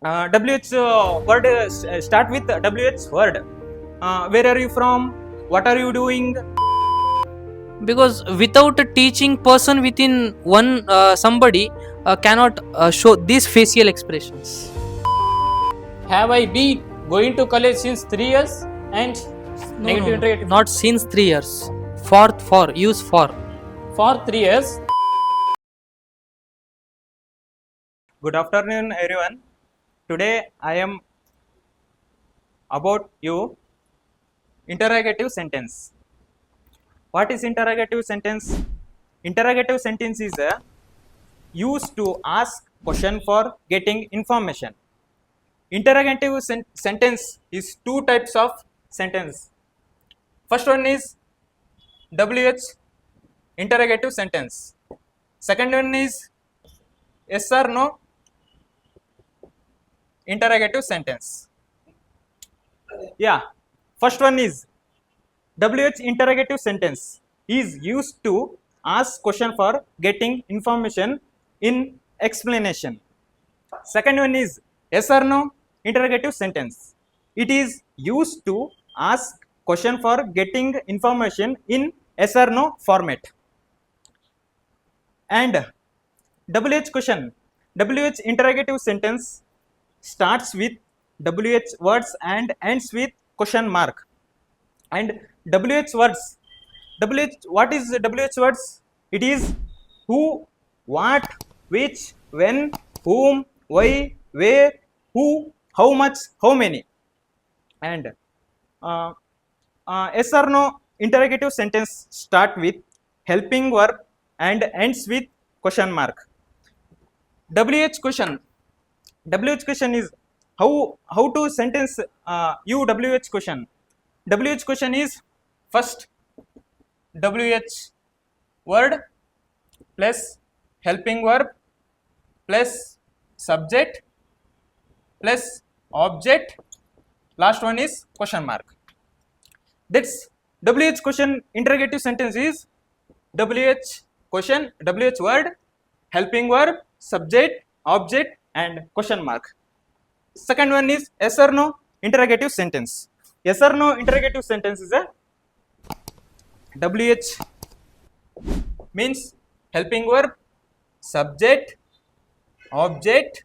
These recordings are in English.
WH word start with WH word. Where are you from? What are you doing? Because without a teaching person within one somebody cannot show these facial expressions. Have I been going to college since 3 years? And negative interrogative. Not since 3 years. For use for. For 3 years. Good afternoon, everyone. Today I am about you interrogative sentence. What is interrogative sentence? Interrogative sentence is used to ask question for getting information. Interrogative sentence is two types of sentence. First one is WH interrogative sentence. Second one is yes or no interrogative sentence. Yeah, first one is WH interrogative sentence is used to ask question for getting information in explanation. Second one is yes or no interrogative sentence. It is used to ask question for getting information in yes or no format. And WH question, WH interrogative sentence starts with WH words and ends with question mark. And WH words, what is WH words? It is who, what, which, when, whom, why, where, who, how much, how many. And yes or no interrogative sentence start with helping verb and ends with question mark. WH question is how to sentence you WH question. WH question is first WH word plus helping verb plus subject plus object, last one is question mark. That's WH question interrogative sentence is WH question, WH word, helping verb, subject, object and question mark. Second one is yes or no interrogative sentence. Yes or no interrogative sentence is a WH means helping verb, subject, object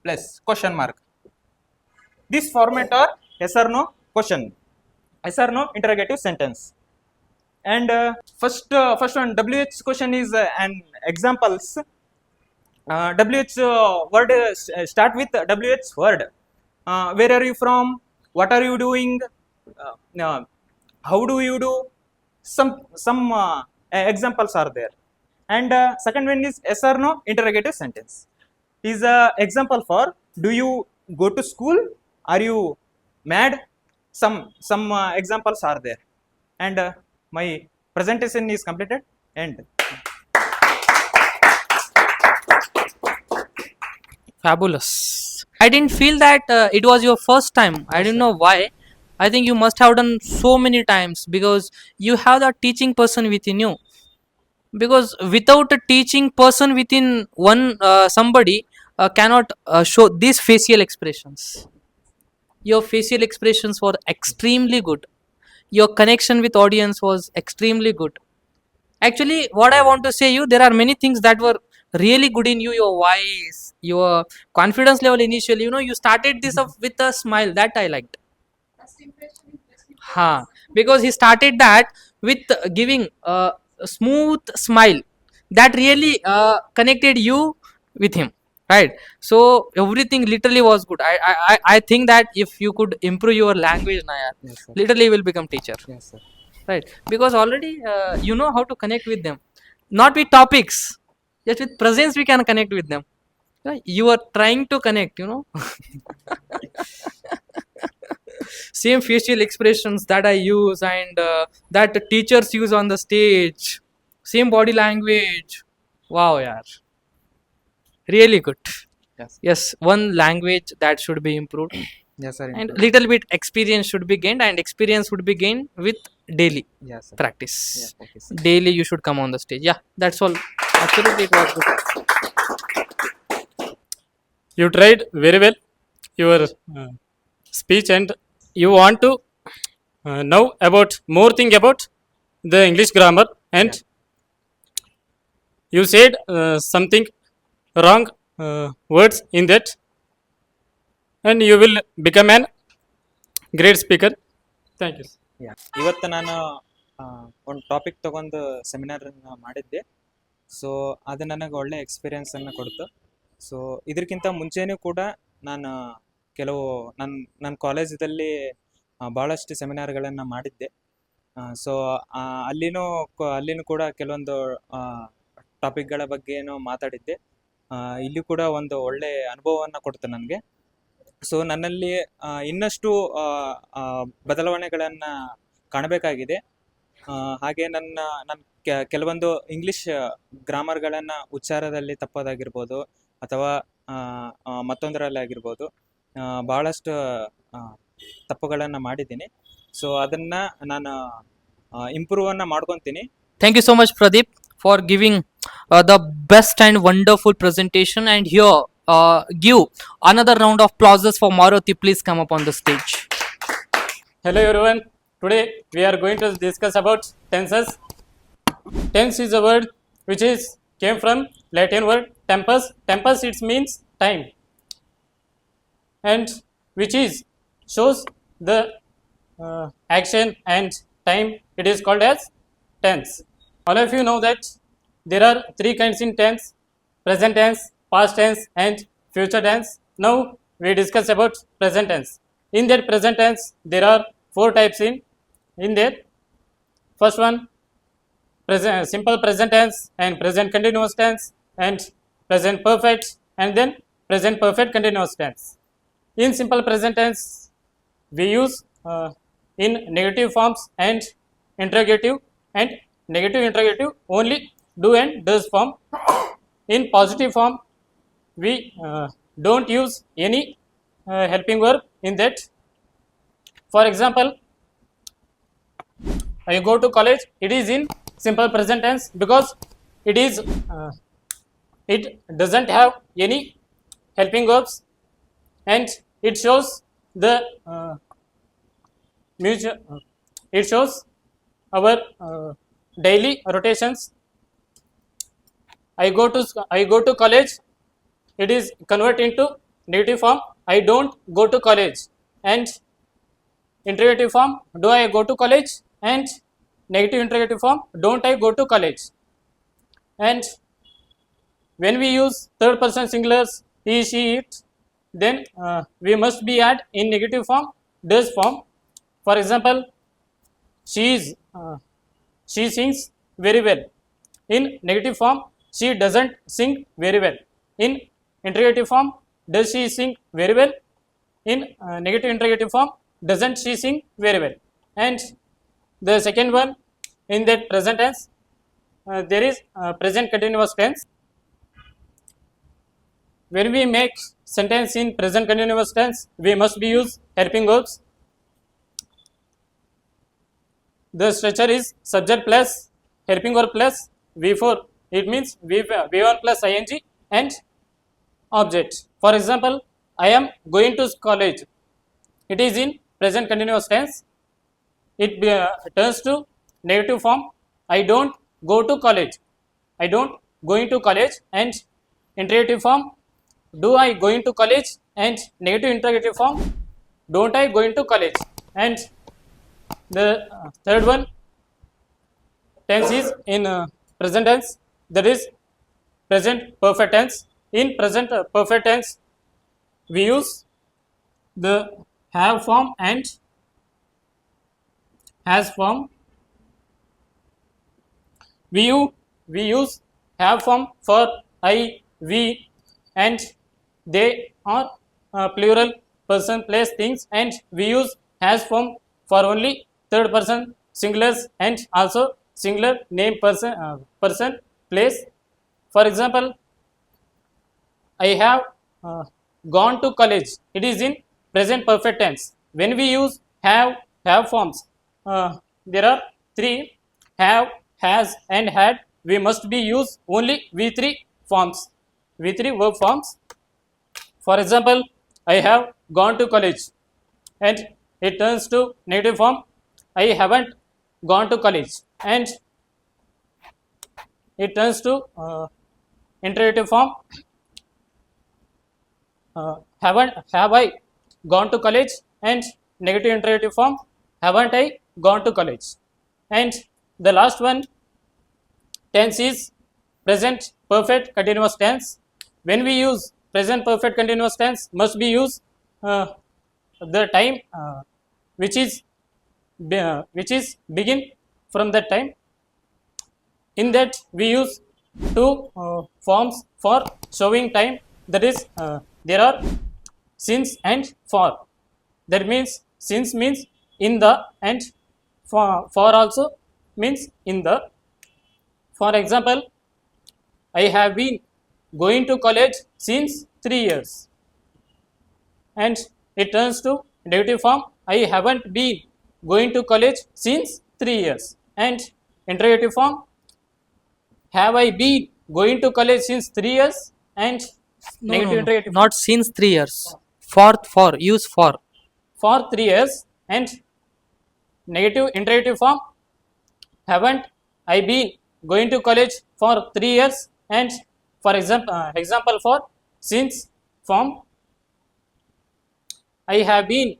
plus question mark. This format are yes or no question, yes or no interrogative sentence. And first one WH question is an examples. WH word start with WH word. Where are you from? What are you doing? How do you do? Some examples are there. And second one is yes or no interrogative sentence. Is a example for do you go to school? Are you mad? Some examples are there. And my presentation is completed. And Fabulous. I didn't feel that it was your first time. I didn't know why. I think you must have done so many times because you have that teaching person within you. Because without a teaching person within one somebody cannot show these facial expressions. Your facial expressions were extremely good. Your connection with audience was extremely good. Actually, what I want to say you, there are many things that were really good in you. Your voice, your confidence level initially, you started this off with a smile that I liked. Because he started that with giving a smooth smile that really connected you with him, right? So everything literally was good. I think that if you could improve your language na yaar, yes, sir. literally you will become teacher. Yes, sir. Right, because already you know how to connect with them, not with topics, just with presence we can connect with them. You are trying to connect, same facial expressions that I use and that teachers use on the stage, same body language. Wow, yeah, really good. Yes, one language that should be improved. Yes, sir. And little bit experience should be gained, and experience would be gained with daily Yes, sir. practice. Yes, practice. Daily you should come on the stage. Yeah, that's all. Absolutely, it was good. You tried very well your speech, and you want to know about more thing about the English grammar, and you said something wrong words in that, and you will become an great speaker. Thank you. ಇವತ್ತು ನಾನು ಒಂದು topic ತಗೊಂಡು seminar ಮಾಡಿದ್ದೆ. So ಅದು ನನಗೆ ಒಳ್ಳೆ experience ಅನ್ನು ಕೊಡ್ತು. ಸೊ ಇದಕ್ಕಿಂತ ಮುಂಚೆನೂ ಕೂಡ ನಾನು ಕೆಲವು ನನ್ನ ಕಾಲೇಜಲ್ಲಿ ಭಾಳಷ್ಟು ಸೆಮಿನಾರ್ಗಳನ್ನು ಮಾಡಿದ್ದೆ. ಸೊ ಅಲ್ಲಿನೂ ಕೂಡ ಕೆಲವೊಂದು ಟಾಪಿಕ್ಗಳ ಬಗ್ಗೆನೂ ಮಾತಾಡಿದ್ದೆ. ಇಲ್ಲಿ ಕೂಡ ಒಂದು ಒಳ್ಳೆ ಅನುಭವವನ್ನು ಕೊಡ್ತು ನನಗೆ. ಸೊ ನನ್ನಲ್ಲಿ ಇನ್ನಷ್ಟು ಬದಲಾವಣೆಗಳನ್ನು ಕಾಣಬೇಕಾಗಿದೆ. ಹಾಗೆ ನನ್ನ ಕೆಲವೊಂದು ಇಂಗ್ಲಿಷ್ ಗ್ರಾಮರ್ಗಳನ್ನು ಉಚ್ಚಾರದಲ್ಲಿ ತಪ್ಪೋದಾಗಿರ್ಬೋದು ಅಥವಾ ಮತ್ತೊಂದರಲ್ಲಿ ಆಗಿರ್ಬೋದು, ಭಾಳಷ್ಟು ತಪ್ಪುಗಳನ್ನು ಮಾಡಿದ್ದೀನಿ. ಸೊ ಅದನ್ನು ನಾನು ಇಂಪ್ರೂವನ್ನು ಮಾಡ್ಕೊತೀನಿ. Thank you so much, Pradeep, for giving the best and wonderful presentation. And here, give another round of applauses for Maruti. Please come up on the stage. Hello everyone. Today we are going to discuss about tenses. Tense is a word which came from Latin word tempus. Tempus it means time, and which shows the action and time. It is called as tense. All of you know that there are three kinds in tense: present tense, past tense, and future tense. Now we discuss about present tense. In that present tense, there are four types in there. First one, simple present tense, and present continuous tense, and present perfect, and then present perfect continuous tense. In simple present tense, we use in negative forms and interrogative, and negative interrogative only do and does form. In positive form, we don't use any helping verb in that. For example, I go to college. It is in simple present tense because it doesn't have any helping verbs, and it shows the it shows our daily rotations. I go to college. It is converted into negative form. I don't go to college. And interrogative form, do I go to college? And negative interrogative form, don't I go to college? And when we use third person singulars, he, she, it, then we must be add in negative form, does form. For example, she sings very well. In negative form, she doesn't sing very well. In interrogative form, does she sing very well? In negative interrogative form, doesn't she sing very well? And the second one, in that present tense, there is present continuous tense. When we make sentence in present continuous tense, we must be use helping verbs. The structure is subject plus helping verb plus V4. It means V1 plus ing and object. For example, I am going to college. It is in present continuous tense. It turns to negative form. I don't go to college. I don't going to college. And interrogative form, do I going to college? And negative interrogative form, don't I going to college? And the third one, tense is in present tense, that is present perfect tense. In present perfect tense, we use the have form and has form. We use have form for I, we, and they are plural person, place, things, and we use has form for only third person singulars and also singular name, person, place. For example, I have gone to college. It is in present perfect tense. When we use have forms, there are three: have, has, and had. We must be use only V3 forms, V3 verb forms. For example, I have gone to college, and it turns to negative form. I haven't gone to college, and it turns to interrogative form. Have I gone to college, and negative interrogative form, haven't I gone to college. And the last one, tense is present perfect continuous tense. When we use present perfect continuous tense, must be used the time which is begin from that time. In that we use two forms for showing time, that is there are since and for. That means since means in the, and for also means in the. For example, I have been going to college since 3 years, and it turns to negative form. I haven't been going to college since 3 years. And interrogative form, have I been going to college since 3 years, and No, negative no, no. interrogative Not since 3 years. For use for. for 3 years. And negative interrogative form, haven't I been going to college for 3 years. And for example for since form, I have been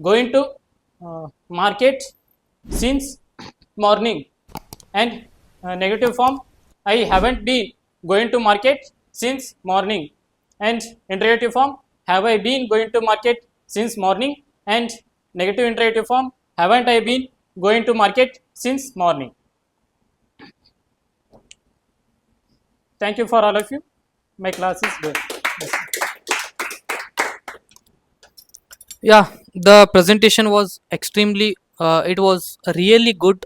going to market since morning. And negative form, I haven't been going to market since morning. And interrogative form, have I been going to market since morning. And negative interrogative form, haven't I been going to market since morning. Thank you for all of you. My class is done. Yeah, the presentation was extremely it was really good.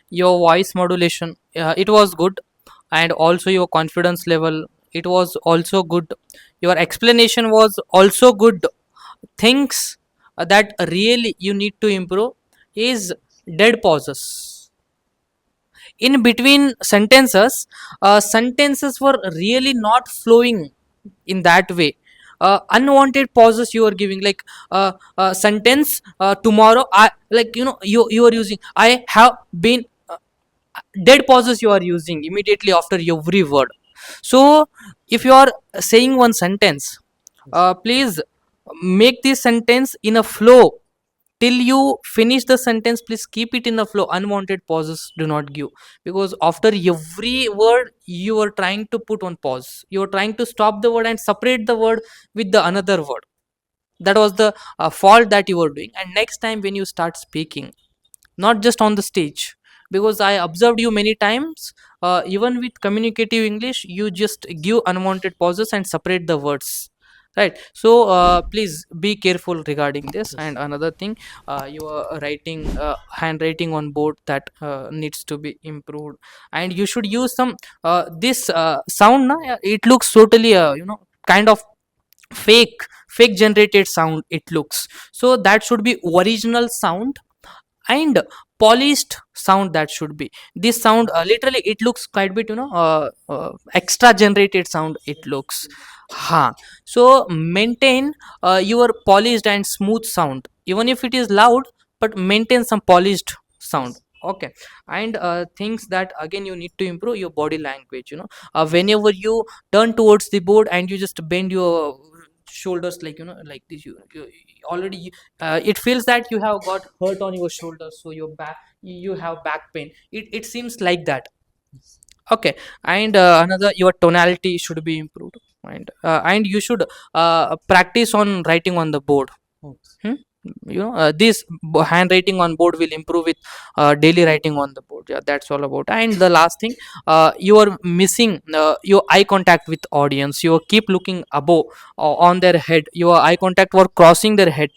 Your voice modulation, it was good, and also your confidence level, it was also good. Your explanation was also good. Things that really you need to improve is dead pauses in between sentences. Sentences were really not flowing in that way. Unwanted pauses you are giving, like sentence tomorrow, I, like, you are using I have been. Dead pauses you are using immediately after every word. So if you are saying one sentence, please make this sentence in a flow. Till you finish the sentence, please keep it in a flow. Unwanted pauses do not give, because after every word you are trying to put on pause, you are trying to stop the word and separate the word with the another word. That was the fault that you were doing. And next time when you start speaking, not just on the stage, because I observed you many times, even with communicative English, you just give unwanted pauses and separate the words, right? So please be careful regarding this. And another thing, your writing, handwriting on board, that needs to be improved. And you should use some this sound na, it looks totally kind of fake generated sound it looks. So that should be original sound and polished sound. That should be this sound, literally it looks quite bit extra generated sound it looks. So maintain your polished and smooth sound, even if it is loud, but maintain some polished sound. Okay. And things that again you need to improve, your body language. Whenever you turn towards the board and you just bend your shoulders, like like this, you already it feels that you have got hurt on your shoulders, so your back, you have back pain, it seems like that. Okay. And another, your tonality should be improved. And you should practice on writing on the board. Hmm? This handwriting on board will improve with daily writing on the board. Yeah, that's all about. And the last thing, you are missing your eye contact with audience. You keep looking above, on their head, your eye contact were crossing their head.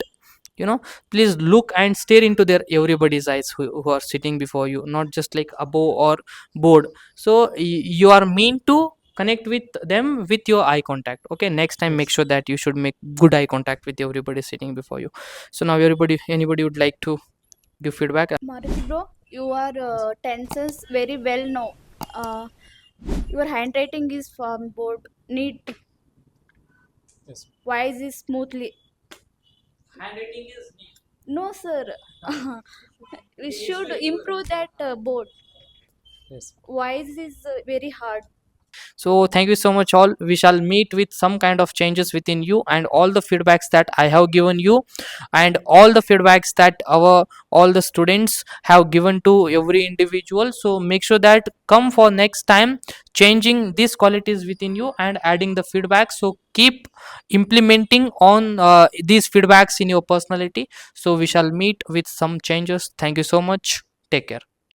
Please look and stare into their everybody's eyes who are sitting before you, not just like above or board. So you are meant to connect with them with your eye contact. Okay, next time make sure that you should make good eye contact with everybody sitting before you. So now anybody would like to give feedback? Maruti bro, your tenses very well know. Your handwriting is from board neat. Yes. voice is smoothly. Handwriting is neat. No, sir. We should improve that board. Yes. Voice is very hard. So thank you so much all. We shall meet with some kind of changes within you, and all the feedbacks that I have given you, and all the feedbacks that our all the students have given to every individual. So make sure that come for next time changing these qualities within you and adding the feedback. So keep implementing on these feedbacks in your personality. So we shall meet with some changes. Thank you so much. Take care.